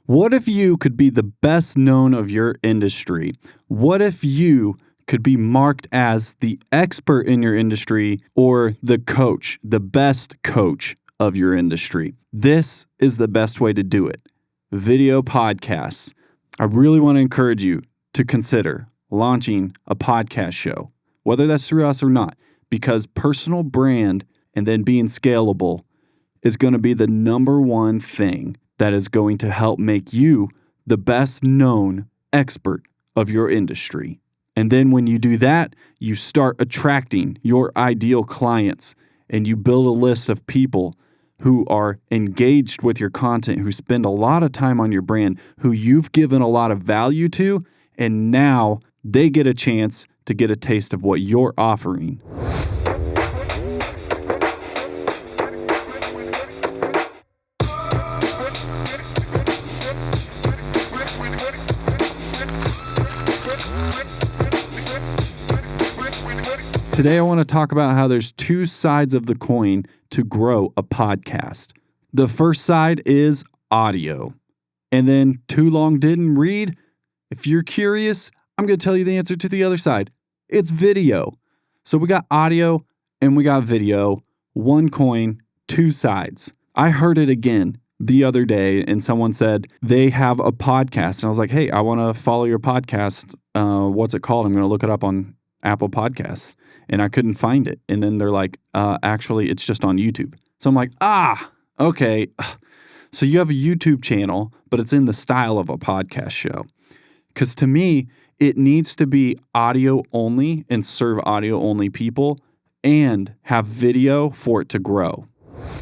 What if you could be the best known of your industry? What if you could be marked as the expert in your industry or the coach, the best coach of your industry? This is the best way to do it. Video podcasts. I really want to encourage you to consider launching a podcast show, whether that's through us or not, because personal brand and then being scalable is going to be the number one thing that is going to help make you the best known expert of your industry. And then when you do that, you start attracting your ideal clients and you build a list of people who are engaged with your content, who spend a lot of time on your brand, who you've given a lot of value to, and now they get a chance to get a taste of what you're offering. Today, I want to talk about how there's two sides of the coin to grow a podcast. The first side is audio. And then too long didn't read. If you're curious, I'm going to tell you the answer to the other side. It's video. So we got audio and we got video. One coin, two sides. I heard it again the other day and someone said they have a podcast. And I was like, hey, I want to follow your podcast. What's it called? I'm going to look it up on Apple Podcasts. And I couldn't find it. And then they're like, actually, it's just on YouTube. So I'm like, okay. So you have a YouTube channel, but it's in the style of a podcast show. Because to me, it needs to be audio only and serve audio only people and have video for it to grow.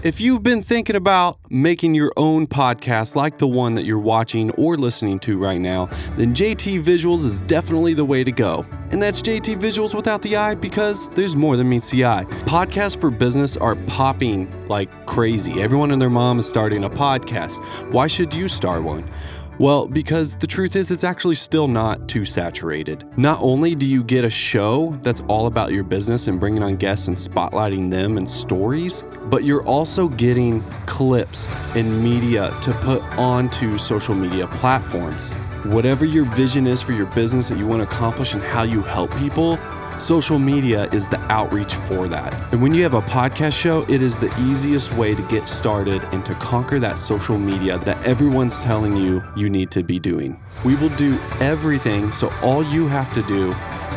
If you've been thinking about making your own podcast like the one that you're watching or listening to right now, then JT Visuals is definitely the way to go. And that's JT Visuals without the I, because there's more than meets the eye. Podcasts for business are popping like crazy. Everyone and their mom is starting a podcast. Why should you start one? Well, because the truth is it's actually still not too saturated. Not only do you get a show that's all about your business and bringing on guests and spotlighting them and stories, but you're also getting clips and media to put onto social media platforms. Whatever your vision is for your business that you want to accomplish and how you help people, social media is the outreach for that. And when you have a podcast show, it is the easiest way to get started and to conquer that social media that everyone's telling you you need to be doing. We will do everything, so all you have to do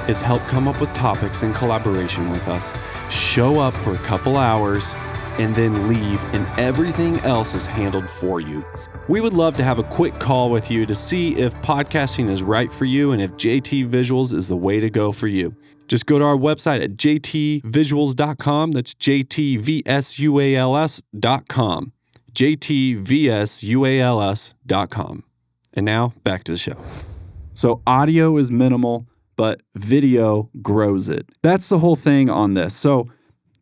is help come up with topics in collaboration with us, show up for a couple hours, and then leave, and everything else is handled for you. We would love to have a quick call with you to see if podcasting is right for you and if JT Visuals is the way to go for you. Just go to our website at jtvisuals.com. That's jtvsuals.com. jtvsuals.com. And now back to the show. So audio is minimal, but video grows it. That's the whole thing on this. So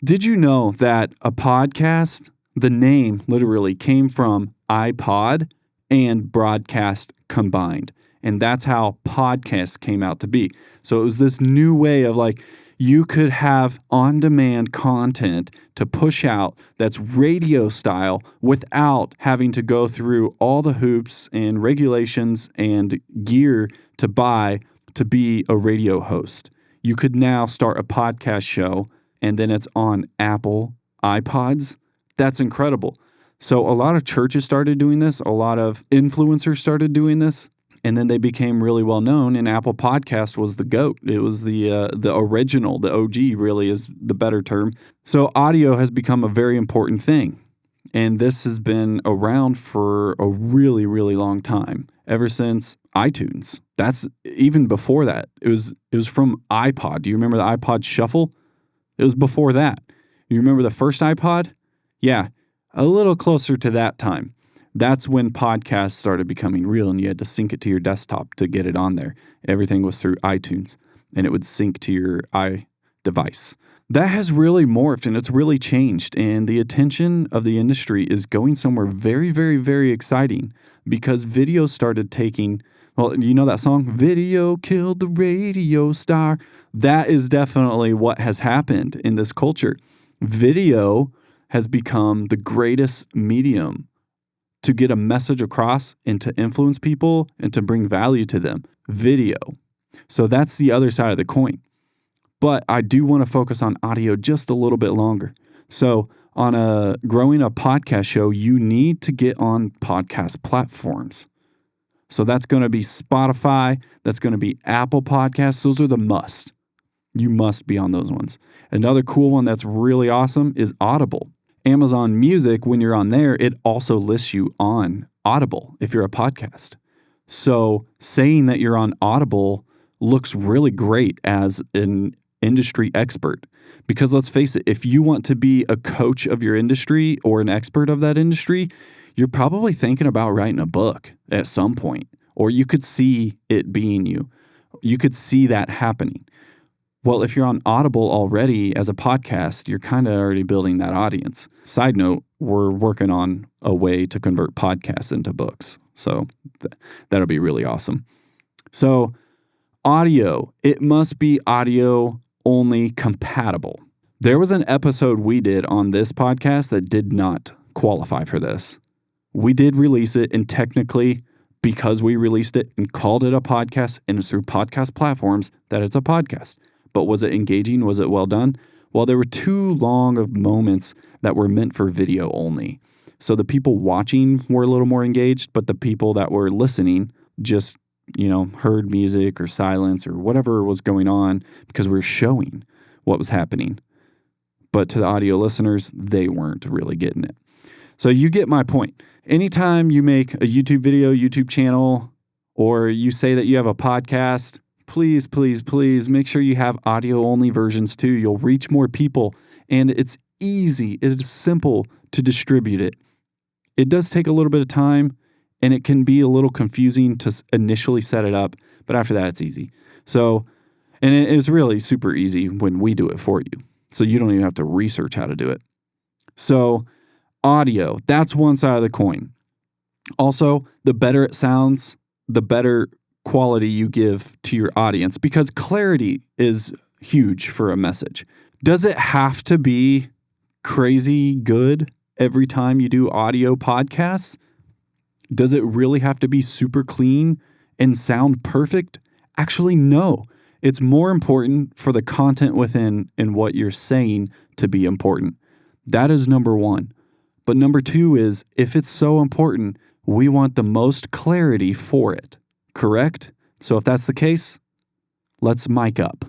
did you know that a podcast, the name literally came from iPod and broadcast combined? And that's how podcasts came out to be. So it was this new way of like, you could have on-demand content to push out that's radio style without having to go through all the hoops and regulations and gear to buy to be a radio host. You could now start a podcast show and then it's on Apple iPods. That's incredible. So a lot of churches started doing this. A lot of influencers started doing this. And then they became really well known, and Apple Podcast was the GOAT. It was the original, the OG really is the better term. So audio has become a very important thing. And this has been around for a really, really long time, ever since iTunes. That's even before that. It was from iPod. Do you remember the iPod Shuffle? It was before that. You remember the first iPod? Yeah, a little closer to that time. That's when podcasts started becoming real and you had to sync it to your desktop to get it on there. Everything was through iTunes and it would sync to your iDevice. That has really morphed and it's really changed, and the attention of the industry is going somewhere very, very, very exciting because video started taking, well, you know that song, Video Killed the Radio Star? That is definitely what has happened in this culture. Video has become the greatest medium to get a message across and to influence people and to bring value to them. Video. So that's the other side of the coin. But I do want to focus on audio just a little bit longer. So on growing a podcast show, you need to get on podcast platforms. So that's going to be Spotify. That's going to be Apple Podcasts. Those are the must. You must be on those ones. Another cool one that's really awesome is Audible. Amazon Music, when you're on there, it also lists you on Audible if you're a podcast. So saying that you're on Audible looks really great as an industry expert. Because let's face it, if you want to be a coach of your industry or an expert of that industry, you're probably thinking about writing a book at some point, or you could see it being you. You could see that happening. Well, if you're on Audible already as a podcast, you're kind of already building that audience. Side note, we're working on a way to convert podcasts into books. So that'll be really awesome. So audio, it must be audio only compatible. There was an episode we did on this podcast that did not qualify for this. We did release it, and technically, because we released it and called it a podcast and it's through podcast platforms, that it's a podcast. But was it engaging? Was it well done? Well, there were too long of moments that were meant for video only. So the people watching were a little more engaged, but the people that were listening just, heard music or silence or whatever was going on because we were showing what was happening. But to the audio listeners, they weren't really getting it. So you get my point. Anytime you make a YouTube video, YouTube channel, or you say that you have a podcast, please, please, please make sure you have audio only versions too. You'll reach more people, and it's easy. It is simple to distribute it. It does take a little bit of time, and it can be a little confusing to initially set it up, but after that, it's easy. So, and it is really super easy when we do it for you. So you don't even have to research how to do it. So audio, that's one side of the coin. Also, the better it sounds, the better quality you give to your audience, because clarity is huge for a message. Does it have to be crazy good every time you do audio podcasts? Does it really have to be super clean and sound perfect? Actually, no. It's more important for the content within and what you're saying to be important. That is number one. But number two is, if it's so important, we want the most clarity for it. Correct? So if that's the case, let's mic up.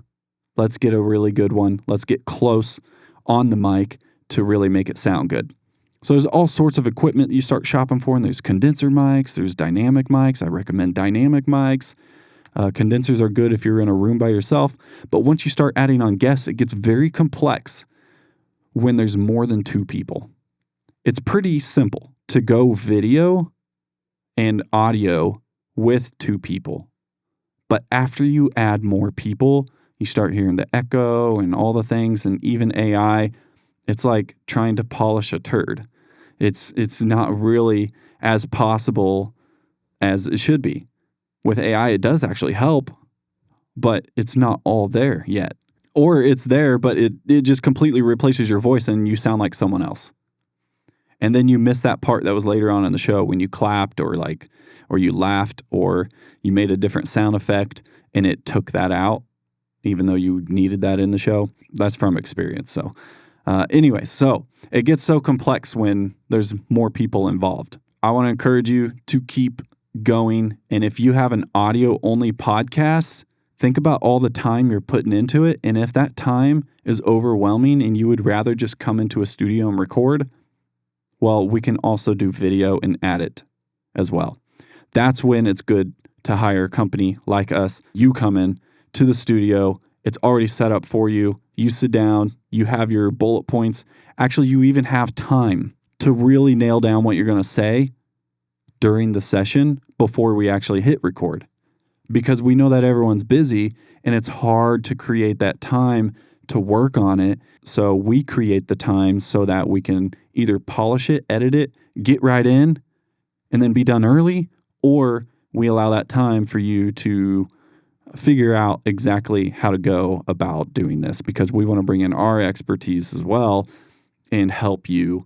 Let's get a really good one. Let's get close on the mic to really make it sound good. So there's all sorts of equipment that you start shopping for, and there's condenser mics, there's dynamic mics. I recommend dynamic mics. Condensers are good if you're in a room by yourself. But once you start adding on guests, it gets very complex when there's more than two people. It's pretty simple to go video and audio with two people. But after you add more people, you start hearing the echo and all the things, and even AI, it's like trying to polish a turd. It's not really as possible as it should be. With AI, it does actually help, but it's not all there yet. Or it's there, but it just completely replaces your voice and you sound like someone else. And then you miss that part that was later on in the show when you clapped or you laughed or you made a different sound effect and it took that out, even though you needed that in the show. That's from experience. So anyway, so it gets so complex when there's more people involved. I want to encourage you to keep going. And if you have an audio only podcast, think about all the time you're putting into it. And if that time is overwhelming and you would rather just come into a studio and record, well, we can also do video and add it as well. That's when it's good to hire a company like us. You come in to the studio. It's already set up for you. You sit down. You have your bullet points. Actually, you even have time to really nail down what you're going to say during the session before we actually hit record. Because we know that everyone's busy and it's hard to create that time to work on it. So we create the time so that we can either polish it, edit it, get right in, and then be done early, or we allow that time for you to figure out exactly how to go about doing this, because we want to bring in our expertise as well and help you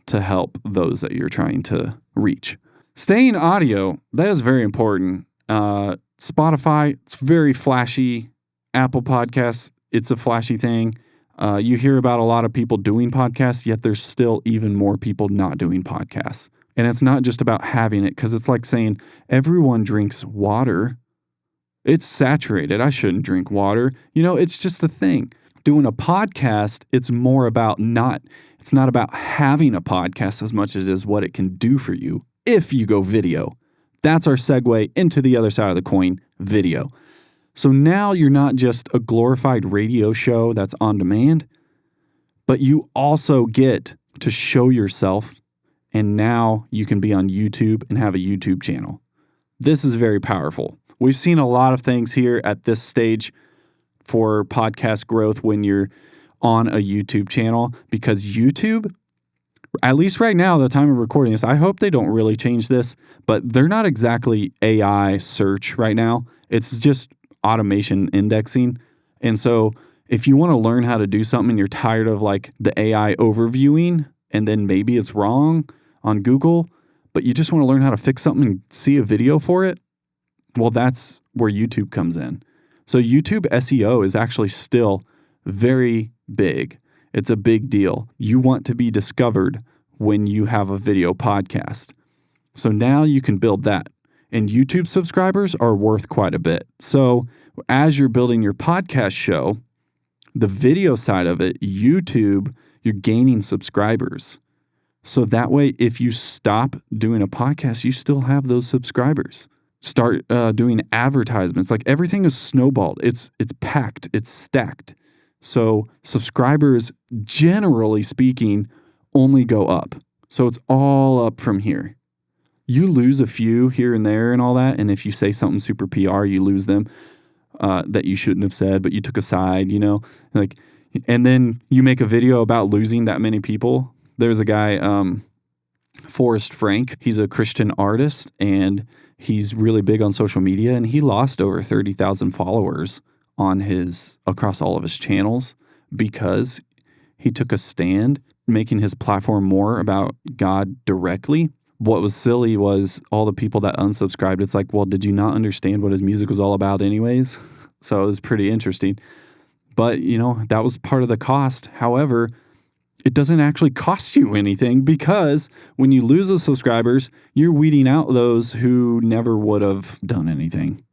to help those that you're trying to reach. Staying audio, that is very important. Spotify, it's very flashy. Apple Podcasts, it's a flashy thing. You hear about a lot of people doing podcasts, yet there's still even more people not doing podcasts. And it's not just about having it, because it's like saying everyone drinks water. It's saturated. I shouldn't drink water. It's just a thing. Doing a podcast, it's not about having a podcast as much as it is what it can do for you if you go video. That's our segue into the other side of the coin, video. So now you're not just a glorified radio show that's on demand, but you also get to show yourself, and now you can be on YouTube and have a YouTube channel. This is very powerful. We've seen a lot of things here at this stage for podcast growth when you're on a YouTube channel, because YouTube, at least right now, the time of recording this, I hope they don't really change this, but they're not exactly AI search right now. It's just automation indexing. And so if you want to learn how to do something and you're tired of like the AI overviewing and then maybe it's wrong on Google, but you just want to learn how to fix something and see a video for it, well, that's where YouTube comes in. So YouTube SEO is actually still very big. It's a big deal. You want to be discovered when you have a video podcast. So now you can build that. And YouTube subscribers are worth quite a bit. So as you're building your podcast show, the video side of it, YouTube, you're gaining subscribers. So that way, if you stop doing a podcast, you still have those subscribers. Start doing advertisements. Like everything is snowballed. It's packed. It's stacked. So subscribers, generally speaking, only go up. So it's all up from here. You lose a few here and there and all that. And if you say something super PR, you lose them that you shouldn't have said, but you took a side, and then you make a video about losing that many people. There's a guy, Forrest Frank. He's a Christian artist and he's really big on social media, and he lost over 30,000 followers across all of his channels because he took a stand, making his platform more about God directly. What was silly was all the people that unsubscribed. It's like, well, did you not understand what his music was all about anyways? So it was pretty interesting. But, that was part of the cost. However, it doesn't actually cost you anything, because when you lose those subscribers, you're weeding out those who never would have done anything.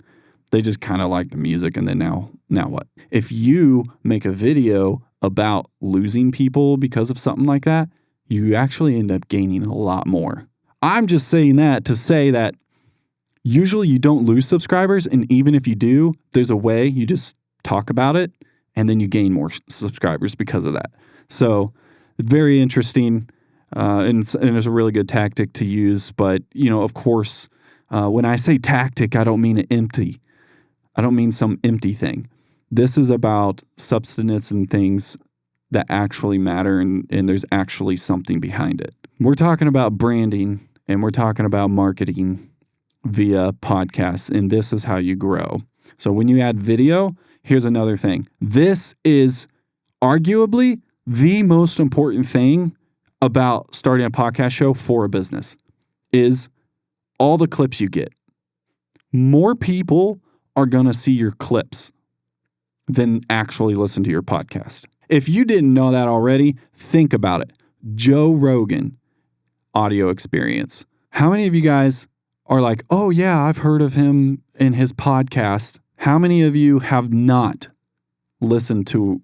They just kind of like the music, and then now what? If you make a video about losing people because of something like that, you actually end up gaining a lot more. I'm just saying that to say that usually you don't lose subscribers, and even if you do, there's a way you just talk about it, and then you gain more subscribers because of that. So very interesting, and it's a really good tactic to use. But, of course, when I say tactic, I don't mean it empty. I don't mean some empty thing. This is about substance and things that actually matter, and there's actually something behind it. We're talking about branding, and we're talking about marketing via podcasts, and this is how you grow. So when you add video, here's another thing. This is arguably the most important thing about starting a podcast show for a business is all the clips you get. More people are going to see your clips than actually listen to your podcast. If you didn't know that already, think about it. Joe Rogan audio experience. How many of you guys are like, oh yeah, I've heard of him in his podcast? How many of you have not listened to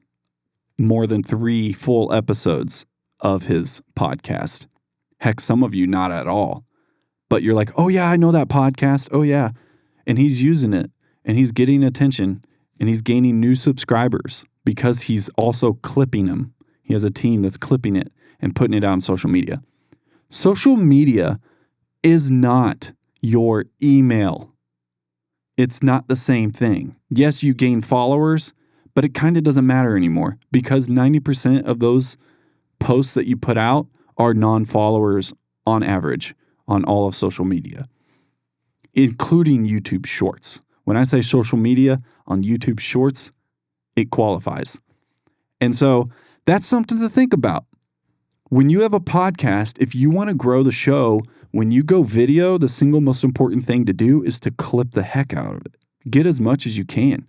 more than 3 full episodes of his podcast? Heck, some of you not at all. But you're like, oh yeah, I know that podcast. Oh yeah. And he's using it, and he's getting attention, and he's gaining new subscribers because he's also clipping them. He has a team that's clipping it and putting it out on social media. Social media is not your email. It's not the same thing. Yes, you gain followers, but it kind of doesn't matter anymore because 90% of those posts that you put out are non-followers on average on all of social media, including YouTube Shorts. When I say social media on YouTube Shorts, it qualifies. And so that's something to think about. when you have a podcast, if you want to grow the show, when you go video, the single most important thing to do is to clip the heck out of it. Get as much as you can.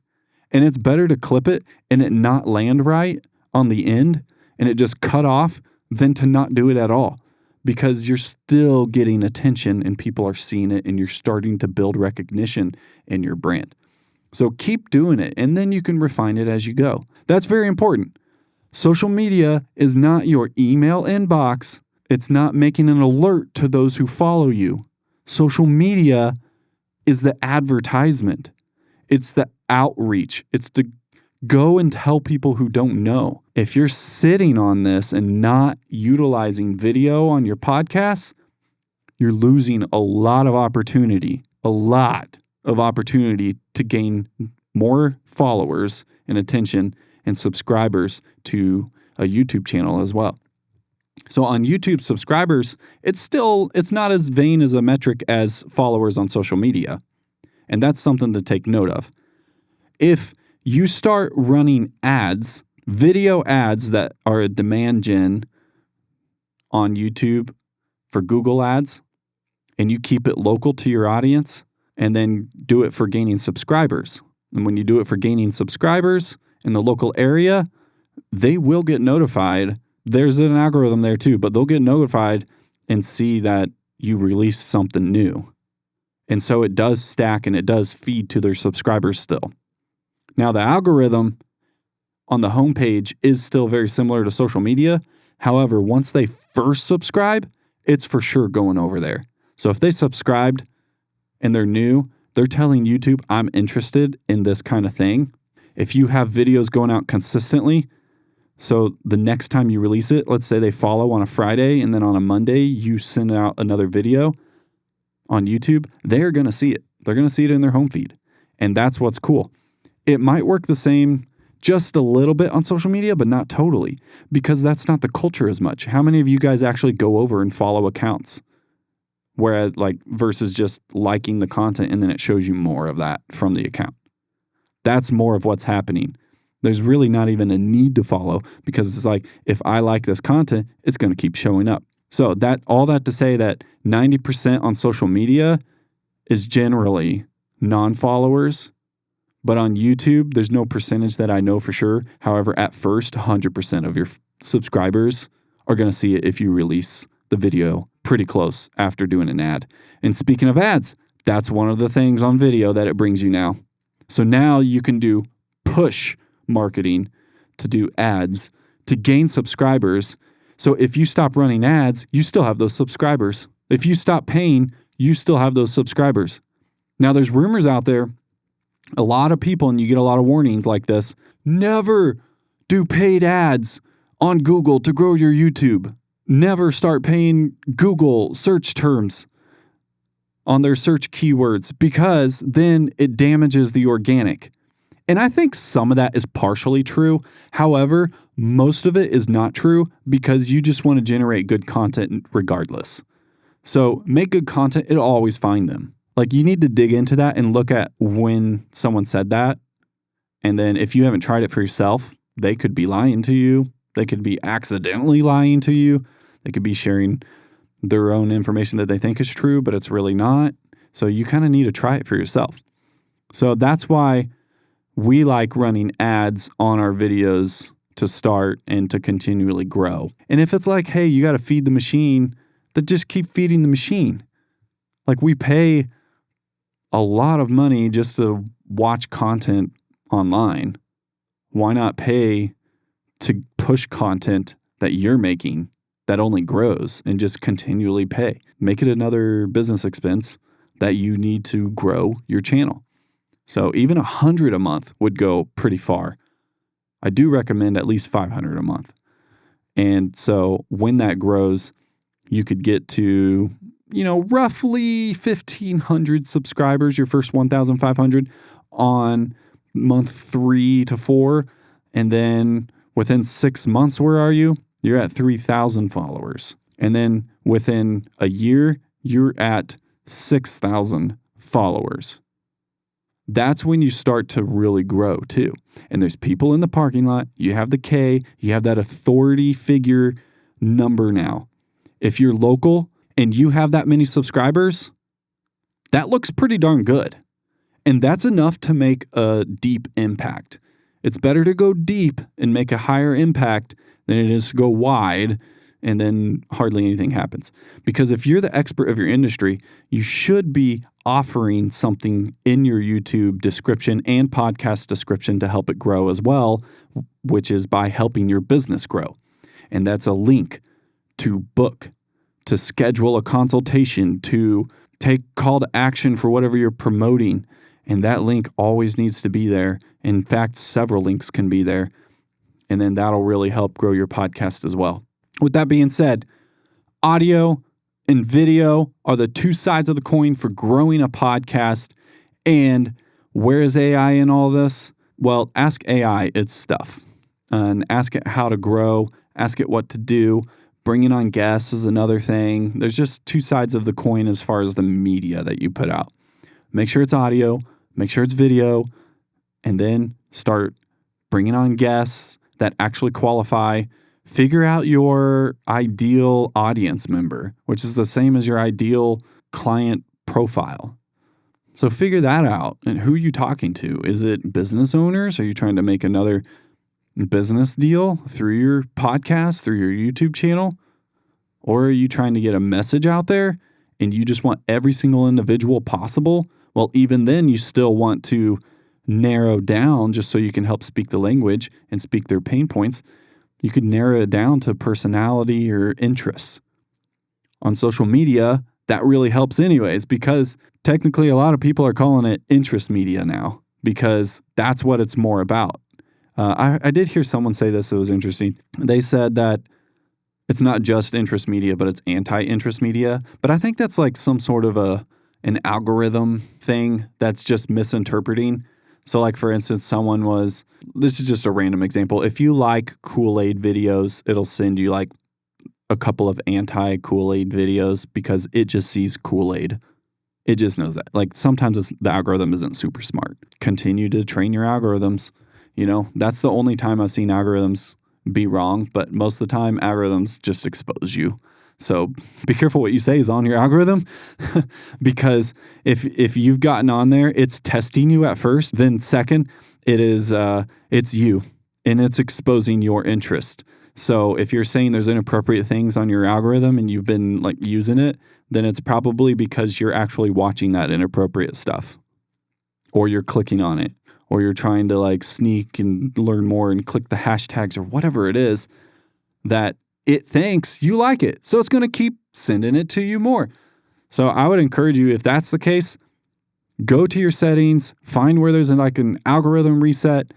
And it's better to clip it and it not land right on the end and it just cut off than to not do it at all, because you're still getting attention and people are seeing it and you're starting to build recognition in your brand. So keep doing it and then you can refine it as you go. That's very important. Social media is not your email inbox. It's not making an alert to those who follow you. Social media is the advertisement. It's the outreach. It's to go and tell people who don't know. If you're sitting on this and not utilizing video on your podcast, you're losing a lot of opportunity to gain more followers and attention and subscribers to a YouTube channel as well. So on YouTube, subscribers, it's not as vain as a metric as followers on social media. And that's something to take note of. If you start running ads, video ads that are a demand gen on YouTube for Google ads, and you keep it local to your audience, and then do it for gaining subscribers. And when you do it for gaining subscribers in the local area, they will get notified. There's an algorithm there too, but they'll get notified and see that you released something new. And so it does stack and it does feed to their subscribers still. Now, the algorithm on the homepage is still very similar to social media. However, once they first subscribe, it's for sure going over there. So if they subscribed and they're new, they're telling YouTube, I'm interested in this kind of thing. If you have videos going out consistently, so the next time you release it, let's say they follow on a Friday and then on a Monday you send out another video on YouTube, they're going to see it. They're going to see it in their home feed. And that's what's cool. It might work the same just a little bit on social media, but not totally, because that's not the culture as much. How many of you guys actually go over and follow accounts? Whereas versus just liking the content and then it shows you more of that from the account. That's more of what's happening. There's really not even a need to follow, because it's like, if I like this content, it's going to keep showing up. So all that to say that 90% on social media is generally non-followers, but on YouTube, there's no percentage that I know for sure. However, at first, 100% of your subscribers are going to see it if you release the video pretty close after doing an ad. And speaking of ads, that's one of the things on video that it brings you now. So now you can do push marketing to do ads to gain subscribers. So if you stop running ads, you still have those subscribers. If you stop paying, you still have those subscribers. Now there's rumors out there, a lot of people, and you get a lot of warnings like this, never do paid ads on Google to grow your YouTube. Never start paying Google search terms on their search keywords, because then it damages the organic. And I think some of that is partially true. However, most of it is not true, because you just want to generate good content regardless. So make good content, it'll always find them. Like, you need to dig into that and look at when someone said that. And then if you haven't tried it for yourself, they could be lying to you. They could be accidentally lying to you. They could be sharing their own information that they think is true, but it's really not. So you kind of need to try it for yourself. So that's why we like running ads on our videos to start and to continually grow. And if it's like, hey, you got to feed the machine, then just keep feeding the machine. Like, we pay a lot of money just to watch content online. Why not pay to push content that you're making that only grows, and just continually pay? Make it another business expense that you need to grow your channel. So even 100 a month would go pretty far. I do recommend at least 500 a month. And so when that grows, you could get to, roughly 1,500 subscribers, your first 1,500 on month 3 to 4. And then within 6 months, where are you? You're at 3,000 followers. And then within a year, you're at 6,000 followers. That's when you start to really grow too. And there's people in the parking lot. You have the K, you have that authority figure number now. If you're local and you have that many subscribers, that looks pretty darn good. And that's enough to make a deep impact. It's better to go deep and make a higher impact than it is to go wide and then hardly anything happens. Because if you're the expert of your industry, you should be offering something in your YouTube description and podcast description to help it grow as well, which is by helping your business grow. And that's a link to book, to schedule a consultation, to take call to action for whatever you're promoting. And that link always needs to be there. In fact, several links can be there. And then that'll really help grow your podcast as well. With that being said, audio and video are the two sides of the coin for growing a podcast. And where is AI in all this? Well, ask AI its stuff and ask it how to grow, ask it what to do. Bringing on guests is another thing. There's just two sides of the coin as far as the media that you put out. Make sure it's audio, make sure it's video, and then start bringing on guests that actually qualify. Figure out your ideal audience member, which is the same as your ideal client profile. So figure that out. And who are you talking to? Is it business owners? Are you trying to make another business deal through your podcast, through your YouTube channel? Or are you trying to get a message out there and you just want every single individual possible? Well, even then you still want to narrow down just so you can help speak the language and speak their pain points. You could narrow it down to personality or interests. On social media, that really helps anyways, because technically a lot of people are calling it interest media now because that's what it's more about. I did hear someone say this that was interesting. They said that it's not just interest media, but it's anti-interest media. But I think that's like some sort of an algorithm thing that's just misinterpreting. So like, for instance, this is just a random example. If you like Kool-Aid videos, it'll send you like a couple of anti-Kool-Aid videos because it just sees Kool-Aid. It just knows that. Like sometimes the algorithm isn't super smart. Continue to train your algorithms. You know, that's the only time I've seen algorithms be wrong, but most of the time algorithms just expose you. So be careful what you say is on your algorithm because if you've gotten on there, it's testing you at first. Then second, it's you and it's exposing your interest. So if you're saying there's inappropriate things on your algorithm and you've been like using it, then it's probably because you're actually watching that inappropriate stuff or you're clicking on it or you're trying to like sneak and learn more and click the hashtags or whatever it is that it thinks you like it. So it's going to keep sending it to you more. So I would encourage you, if that's the case, go to your settings, find where there's an algorithm reset,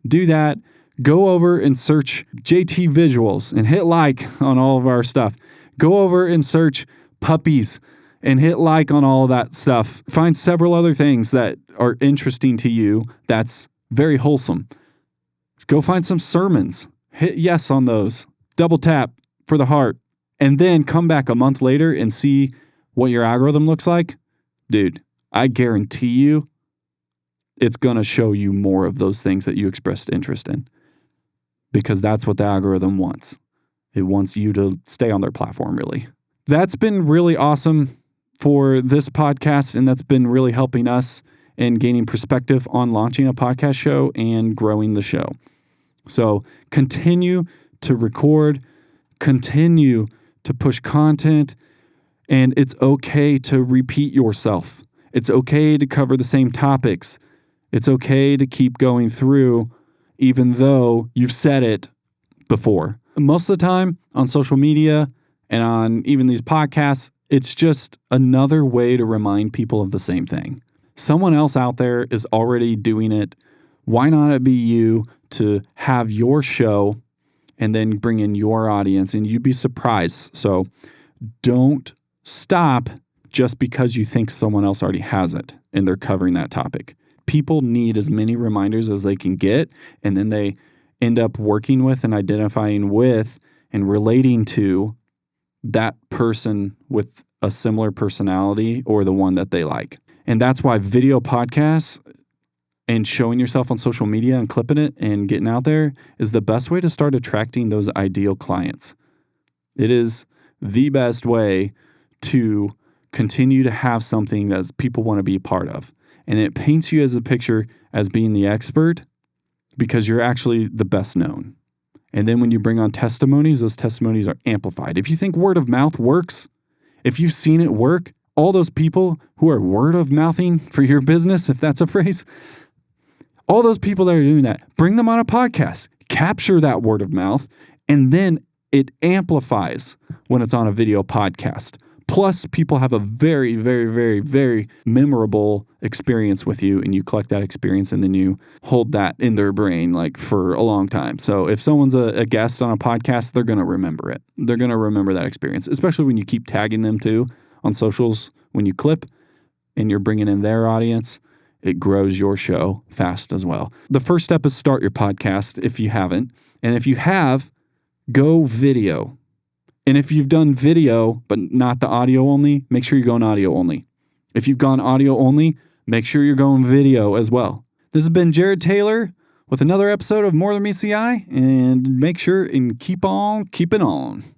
do that, go over and search JT Visuals and hit like on all of our stuff. Go over and search puppies and hit like on all of that stuff. Find several other things that are interesting to you that's very wholesome. Go find some sermons. Hit yes on those. Double tap for the heart. And then come back a month later and see what your algorithm looks like. Dude, I guarantee you it's going to show you more of those things that you expressed interest in. Because that's what the algorithm wants. It wants you to stay on their platform, really. That's been really awesome for this podcast, and that's been really helping us in gaining perspective on launching a podcast show and growing the show. So continue to record, continue to push content, and it's okay to repeat yourself. It's okay to cover the same topics. It's okay to keep going through even though you've said it before. Most of the time on social media and on even these podcasts, it's just another way to remind people of the same thing. Someone else out there is already doing it. Why not it be you to have your show and then bring in your audience, and you'd be surprised. So don't stop just because you think someone else already has it and they're covering that topic. People need as many reminders as they can get, and then they end up working with and identifying with and relating to that person with a similar personality or the one that they like. And that's why video podcasts and showing yourself on social media and clipping it and getting out there is the best way to start attracting those ideal clients. It is the best way to continue to have something that people want to be a part of. And it paints you as a picture as being the expert because you're actually the best known. And then when you bring on testimonies, those testimonies are amplified. If you think word of mouth works, if you've seen it work, all those people who are word of mouthing for your business, if that's a phrase, all those people that are doing that, bring them on a podcast, capture that word of mouth, and then it amplifies when it's on a video podcast. Plus, people have a very, very, very, very memorable experience with you, and you collect that experience and then you hold that in their brain like for a long time. So if someone's a guest on a podcast, they're going to remember it. They're going to remember that experience, especially when you keep tagging them too on socials. When you clip and you're bringing in their audience, it grows your show fast as well. The first step is start your podcast if you haven't. And if you have, go video. And if you've done video, but not the audio only, make sure you're going audio only. If you've gone audio only, make sure you're going video as well. This has been Jared Taylor with another episode of More Than Meets the Eye, and make sure and keep on keeping on.